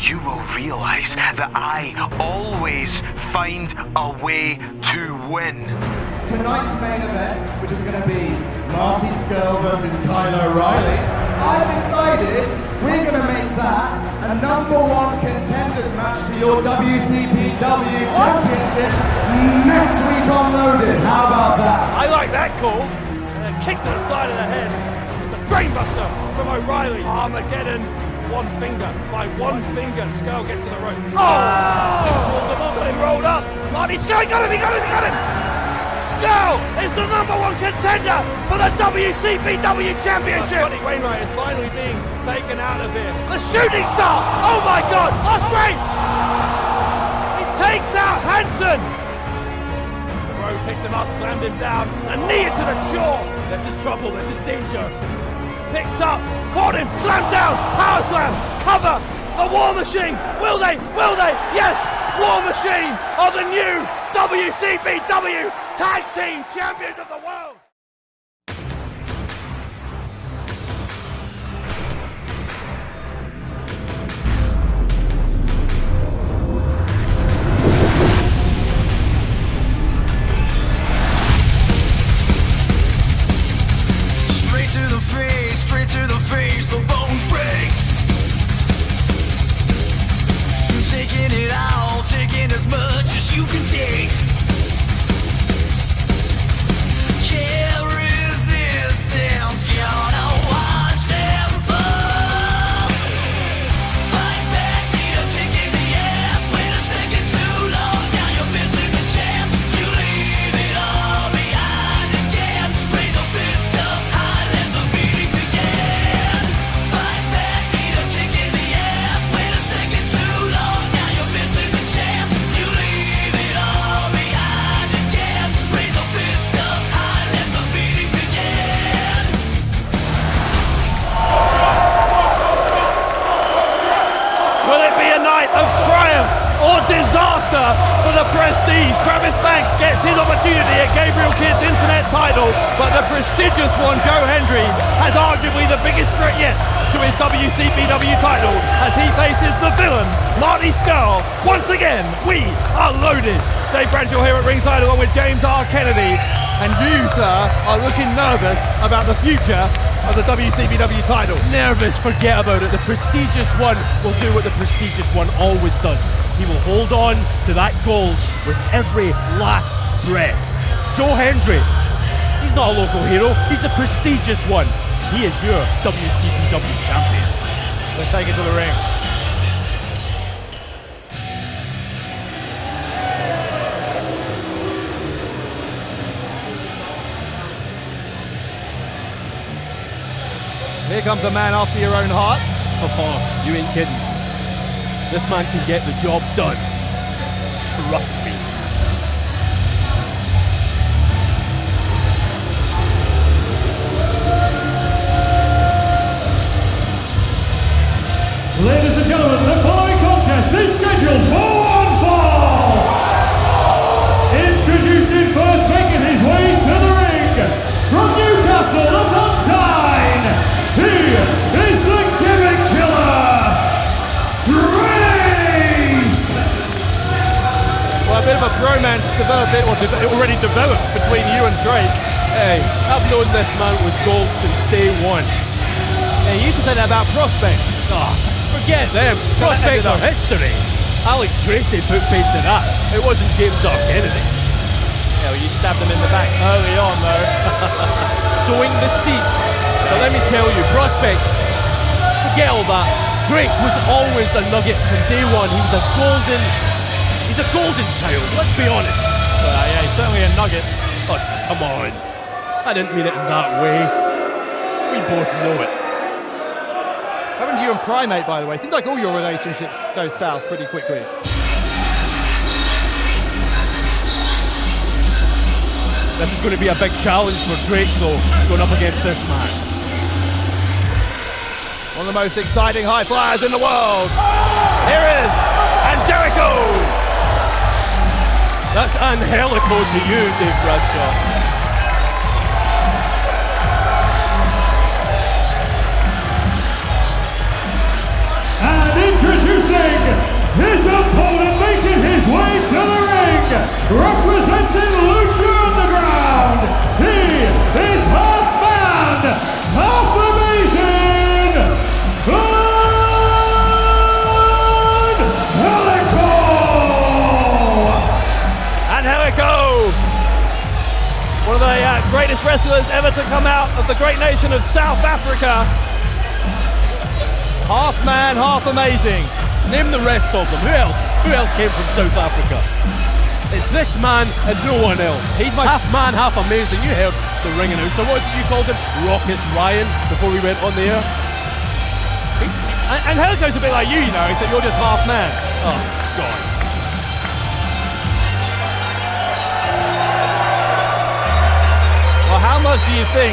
you will realize that I always find a way to win. Tonight's main event, which is going to be Marty Scurll versus Kyle O'Reilly, I've decided we're going to make that a #1 contenders match for your WCPW Championship next week on Loaded. How about that? I like that call. Kick to the side of the head. The brainbuster from O'Reilly. Armageddon. One finger. By one finger, Scurll gets to the rope. Oh! The ball got him rolled up. Marty Scurll, got him! Scurll is the #1 contender for the WCPW Championship. Johnny Wainwright is finally being taken out of here. The shooting star! Oh my God! Ospreay! He takes out Hansen. Rowe picked him up, slammed him down, a knee into the jaw. This is trouble, this is danger. Picked up, caught him, slammed down, power slam, cover, the War Machine. Will they? Yes! War Machine are the new WCPW Tag Team Champions of the World. Straight to the face, the bones break. You're taking it all, taking as much as you can take. Can't resistance, gonna watch them fall. Fight back, need a kick in the ass. Wait a second too long, now you're missing the chance. You leave it all behind again. Raise your fist up high, let the beating begin. Fight back, need a kick in the ass. Wait a second too long, now you're missing the chance. You leave it all behind again. Raise your fist up high, let the beating begin. Will it be a night of triumph or disaster for the Prestige? Travis Banks gets his opportunity at Gabriel Kidd's internet title, but the prestigious one, Joe Hendry, has arguably the biggest threat yet to his WCPW title as he faces the villain, Marty Scurll. Once again, we are loaded. Dave Bradshaw here at ringside along with James R. Kennedy, and you, sir, are looking nervous about the future of the WCPW title. Nervous, forget about it. The prestigious one will do what the prestigious one always does. He will hold on to that gold with every last breath. Joe Hendry, he's not a local hero, he's a prestigious one. He is your WCPW champion. Let's take it to the ring. Here comes a man after your own heart. Oh, you ain't kidding. This man can get the job done. Trust me. Ladies and gentlemen, the following contest is scheduled for one fall. Introducing first, making his way to the ring, from Newcastle upon Tyne, he is the gimmick killer, Trace! Well, a bit of a bromance it already developed between you and Trace. Hey, I've known this man was gold since day one. Yeah, you used to say that about Prospect. Oh, forget them. Prospect are history. Alex Gracie put pace to that. It wasn't James R. Kennedy. Yeah, well, you stabbed him in the back early on, though. Sowing the seeds. But let me tell you, Prospect, forget all that. Drake was always a nugget from day one. He's a golden child, let's be honest. Well, yeah, he's certainly a nugget. Oh, come on. I didn't mean it in that way. We both know it. What happened to you and Primate, by the way? Seems like all your relationships go south pretty quickly. This is going to be a big challenge for Drake, though, going up against this man. One of the most exciting high flyers in the world. Here is Angélico. That's Angélico to you, Dave Bradshaw. And introducing representing Lucha Underground, he is half man, half amazing, Angélico! One of the greatest wrestlers ever to come out of the great nation of South Africa. Half man, half amazing. Name the rest of them. Who else came from South Africa? It's this man and no one else. He's half man, half amazing. You heard the ring announcer. What did you call him? Raucous Ryan before we went on the air. Angélico's a bit like you know, except you're just half man. Oh, God. Well, how much do you think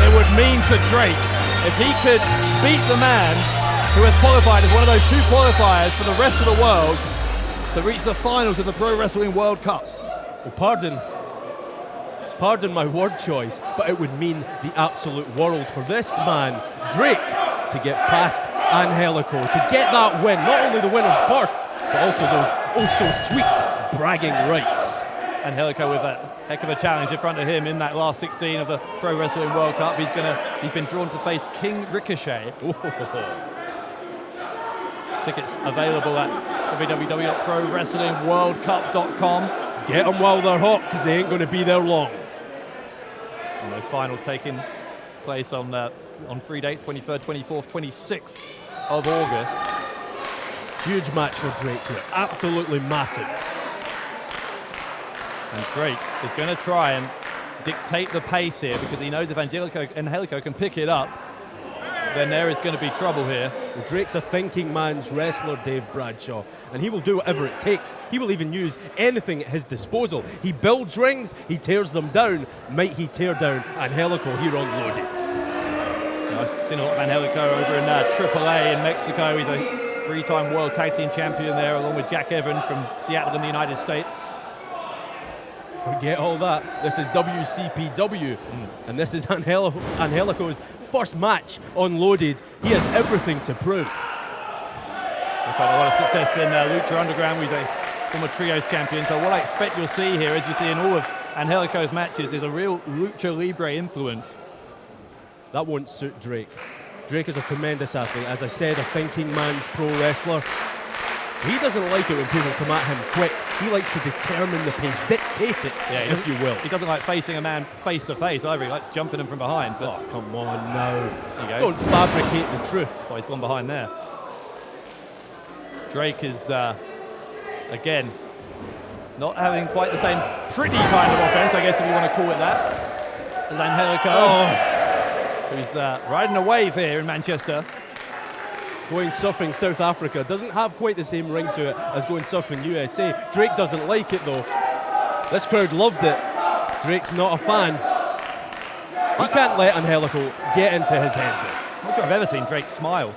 it would mean to Drake if he could beat the man who has qualified as one of those 2 qualifiers for the rest of the world to reach the finals of the Pro Wrestling World Cup? Well, pardon my word choice, but it would mean the absolute world for this man, Drake, to get past Angélico, to get that win, not only the winner's purse, but also those oh-so-sweet bragging rights. Angélico with a heck of a challenge in front of him in that last 16 of the Pro Wrestling World Cup. He's been drawn to face King Ricochet. Tickets available at www.prowrestlingworldcup.com. Get them while they're hot, because they ain't going to be there long. And those finals taking place on 3 dates, 23rd, 24th, 26th of August. Huge match for Drake here, absolutely massive. And Drake is going to try and dictate the pace here, because he knows if Angélico can pick it up, then there is going to be trouble here. Well, Drake's a thinking man's wrestler, Dave Bradshaw, and he will do whatever it takes. He will even use anything at his disposal. He builds rings, he tears them down. Might he tear down Angélico here on Loaded? I've seen a lot of Angélico over in AAA in Mexico. He's a 3-time World Tag Team Champion there, along with Jack Evans from Seattle in the United States. Forget all that. This is WCPW, and this is Angélico's first match on Loaded. He has everything to prove. He's had a lot of success in Lucha Underground. He's a former Trios champion, so what I expect you'll see here, as you see in all of Angélico's matches, is a real Lucha Libre influence. That won't suit Drake. Drake is a tremendous athlete. As I said, a thinking man's pro wrestler. He doesn't like it when people come at him quick. He likes to determine the pace, dictate it, if you will. He doesn't like facing a man face to face either. He likes jumping him from behind. But oh, come on now. There you go. Don't fabricate the truth. Oh, he's gone behind there. Drake is, again, not having quite the same pretty kind of offense, I guess, if you want to call it that, as Angélico, who's riding a wave here in Manchester. Going surfing South Africa doesn't have quite the same ring to it as going surfing USA. Drake doesn't like it though. This crowd loved it. Drake's not a fan. He can't let Angélico get into his head though. I don't think I've ever seen Drake smile.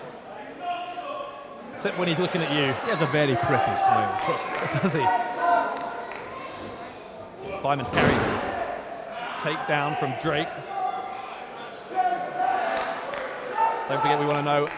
Except when he's looking at you. He has a very pretty smile, trust me. Does he? Fireman's carry. Takedown from Drake. Don't forget, we want to know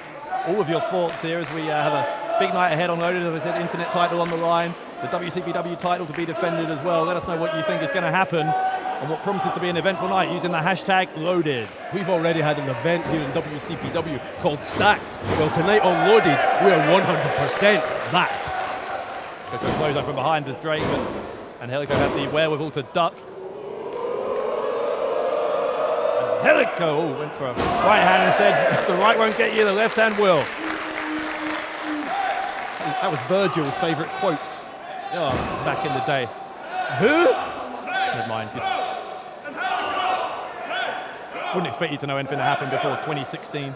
all of your thoughts here as we have a big night ahead on Loaded. As I said, internet title on the line, the WCPW title to be defended as well. Let us know what you think is going to happen and what promises to be an eventful night using the hashtag Loaded. We've already had an event here in WCPW called Stacked. Well, tonight on Loaded, we are 100% that. Goes for a clothesline from behind as Drake, and Angélico had the wherewithal to duck. Angélico went for a right hand and said, if the right won't get you, the left hand will. That was Virgil's favourite quote back in the day. Who? Never mind. Wouldn't expect you to know anything that happened before 2016.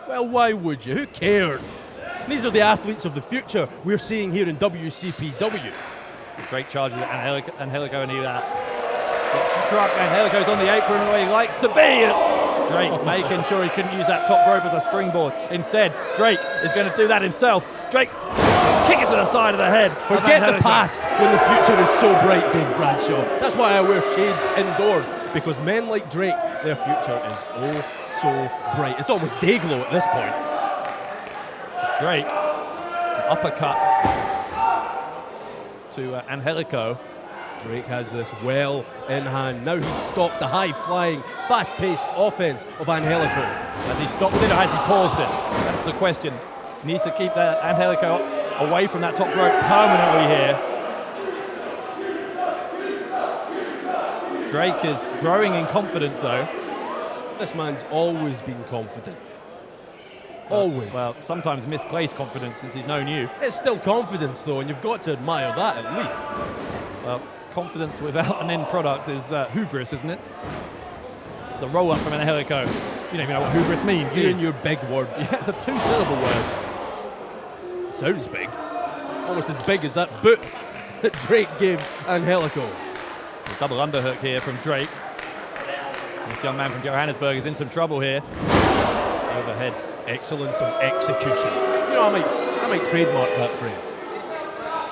Well, why would you? Who cares? These are the athletes of the future we're seeing here in WCPW. Drake charges at Angélico and he gets struck. Angélico's on the apron where he likes to be. Drake making sure he couldn't use that top rope as a springboard. Instead, Drake is going to do that himself. Drake, kick it to the side of the head. Forget the past when the future is so bright, Dave Bradshaw. That's why I wear shades indoors, because men like Drake, their future is oh so bright. It's almost day glow at this point. Drake, uppercut to Angélico. Drake has this well in hand. Now he's stopped the high-flying, fast-paced offense of Angélico. Has he stopped it or has he paused it? That's the question. He needs to keep that Angélico away from that top rope permanently here. Drake is growing in confidence though. This man's always been confident. Always. Well, sometimes misplaced confidence since he's known you. It's still confidence though, and you've got to admire that at least. Well, confidence without an end product is hubris, isn't it? The roll-up from Angélico. You don't even know what hubris means, do You you? and your big words. Yeah, it's a two-syllable word. Sounds big. Almost as big as that boot that Drake gave Angélico. A double underhook here from Drake. This young man from Johannesburg is in some trouble here. Overhead. Excellence of execution. You know, I might trademark that phrase.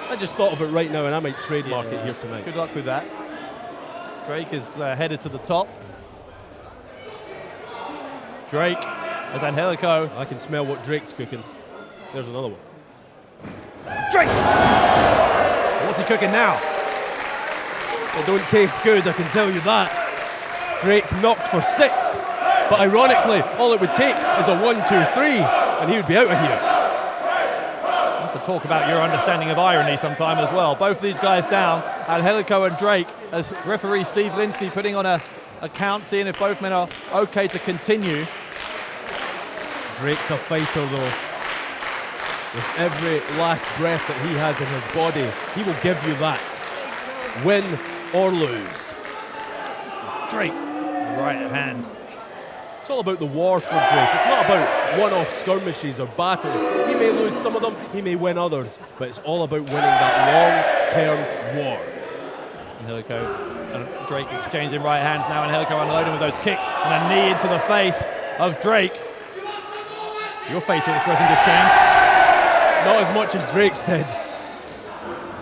I just thought of it right now and I might trademark it here tonight. Good luck with that. Drake is headed to the top. Drake as Angélico. I can smell what Drake's cooking. There's another one. Drake! What's he cooking now? It don't taste good, I can tell you that. Drake knocked for 6. But ironically, all it would take is a 1, 2, 3, and he would be out of here. We have to talk about your understanding of irony sometime as well. Both of these guys down, Angélico and Drake, as referee Steve Linsky putting on a count, seeing if both men are okay to continue. Drake's a fighter though. With every last breath that he has in his body, he will give you that. Win or lose. Drake, right hand. It's all about the war for Drake. It's not about one-off skirmishes or battles. He may lose some of them, he may win others, but it's all about winning that long-term war. Angélico and Drake exchanging right hands now. Angélico unloading with those kicks and a knee into the face of Drake. Your facial expression just changed. Not as much as Drake's did.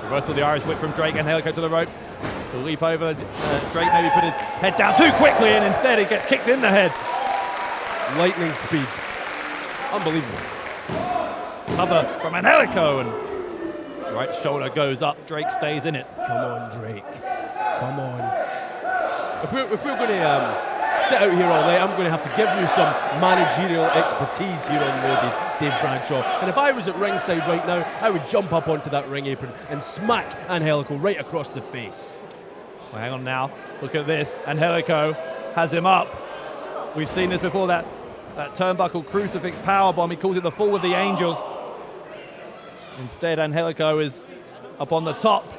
Reversal of the Irish whip from Drake. Angélico to the ropes. He'll leap over. Drake maybe put his head down too quickly and instead he gets kicked in the head. Lightning speed. Unbelievable. Cover from Angélico and right shoulder goes up. Drake stays in it. Come on, Drake. Come on. If we're going to sit out here all night, I'm going to have to give you some managerial expertise here on Loaded, Dave Bradshaw. And if I was at ringside right now, I would jump up onto that ring apron and smack Angélico right across the face. Well, hang on now. Look at this. Angélico has him up. We've seen this before, that turnbuckle crucifix powerbomb. He calls it the fall of the angels. Instead, Angélico is up on the top.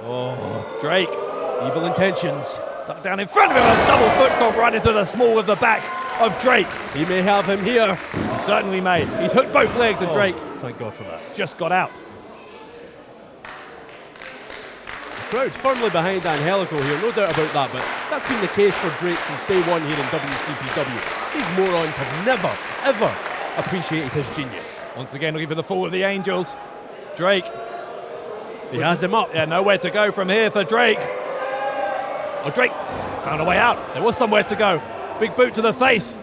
Oh, Drake. evil intentions. Tucked down in front of him, a double foot stomp right into the small of the back of Drake. He may have him here. He certainly may. He's hooked both legs of Drake. Thank God for that. Just got out. The crowd's firmly behind Angélico here, no doubt about that, but that's been the case for Drake since day one here in WCPW. These morons have never, ever appreciated his genius. Once again looking for the fall of the angels. Drake. He has him up. Yeah, nowhere to go from here for Drake. Oh, Drake found a way out. There was somewhere to go. Big boot to the face.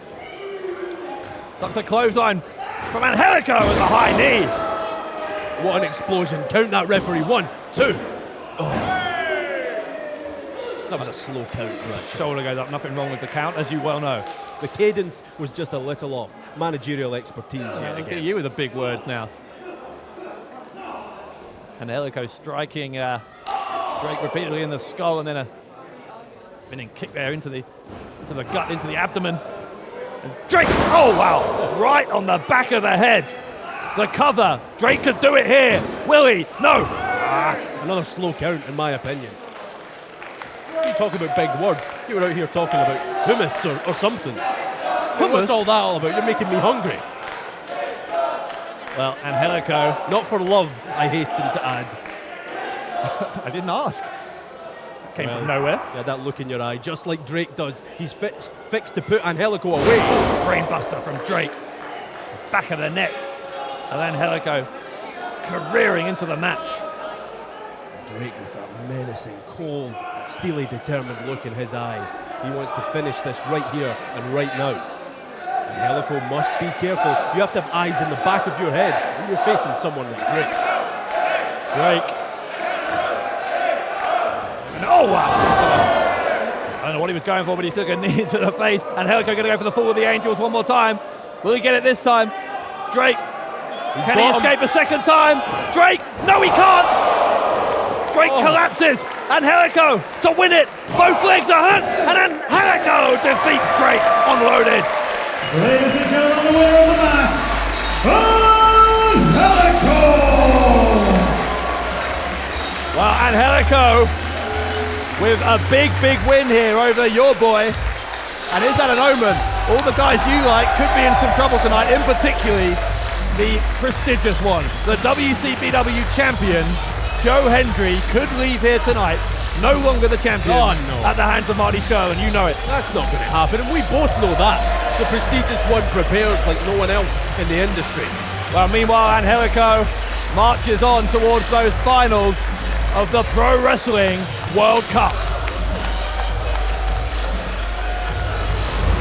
Ducks a clothesline from Angélico with a high knee. What an explosion. Count that, referee. 1, 2. Oh. That was a slow count, Bradshaw. Shoulder goes up. Nothing wrong with the count, as you well know. The cadence was just a little off. Managerial expertise yet Look at again. you with the big words now. Angélico striking Drake repeatedly in the skull and then a spinning kick there into the gut, into the abdomen. And Drake, oh wow, right on the back of the head. The cover, Drake could do it here. Will he? No. Another slow count, in my opinion. You talk about big words. You were out here talking about hummus or something. What's all that all about? You're making me hungry. Well, Angélico. Not for love, I hasten to add. I didn't ask. Came from nowhere. Yeah, that look in your eye, just like Drake does. He's fixed to put Angélico away. Brainbuster from Drake. Back of the neck. And then Angélico careering into the mat. Drake with that menacing, cold, steely, determined look in his eye. He wants to finish this right here and right now. Angélico must be careful. You have to have eyes in the back of your head when you're facing someone like Drake. Drake. And, oh, wow. I don't know what he was going for, but he took a knee to the face. And Angélico going to go for the fall of the Angels one more time. Will he get it this time? Drake. Can he escape a second time? Drake. No, he can't. Drake collapses. Angélico to win it. Both legs are hurt. And Angélico defeats Drake on Loaded. Ladies and gentlemen, the winner of the match, Angélico! Well, Angélico with a big win here over your boy. And is that an omen? All the guys you like could be in some trouble tonight, in particularly the prestigious one. The WCPW champion, Joe Hendry, could leave here tonight no longer the champion at the hands of Marty Scurll, and you know it. That's not going to happen, and we both know that. The prestigious one prepares like no one else in the industry. Well, meanwhile, Angélico marches on towards those finals of the Pro Wrestling World Cup.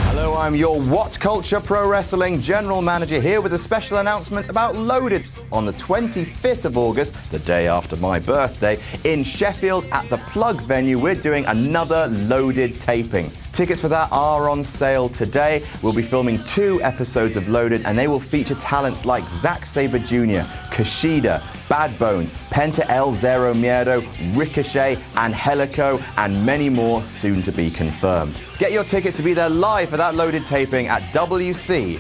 Hello, I'm your What Culture Pro Wrestling General Manager here with a special announcement about Loaded on the 25th of August, the day after my birthday, in Sheffield at the Plug venue. We're doing another Loaded taping. Tickets for that are on sale today. We'll be filming 2 episodes of Loaded, and they will feature talents like Zack Sabre Jr., Kushida, Bad Bones, Penta El Zero Miedo, Ricochet, Angélico, and many more soon to be confirmed. Get your tickets to be there live for that Loaded taping at WC.PW.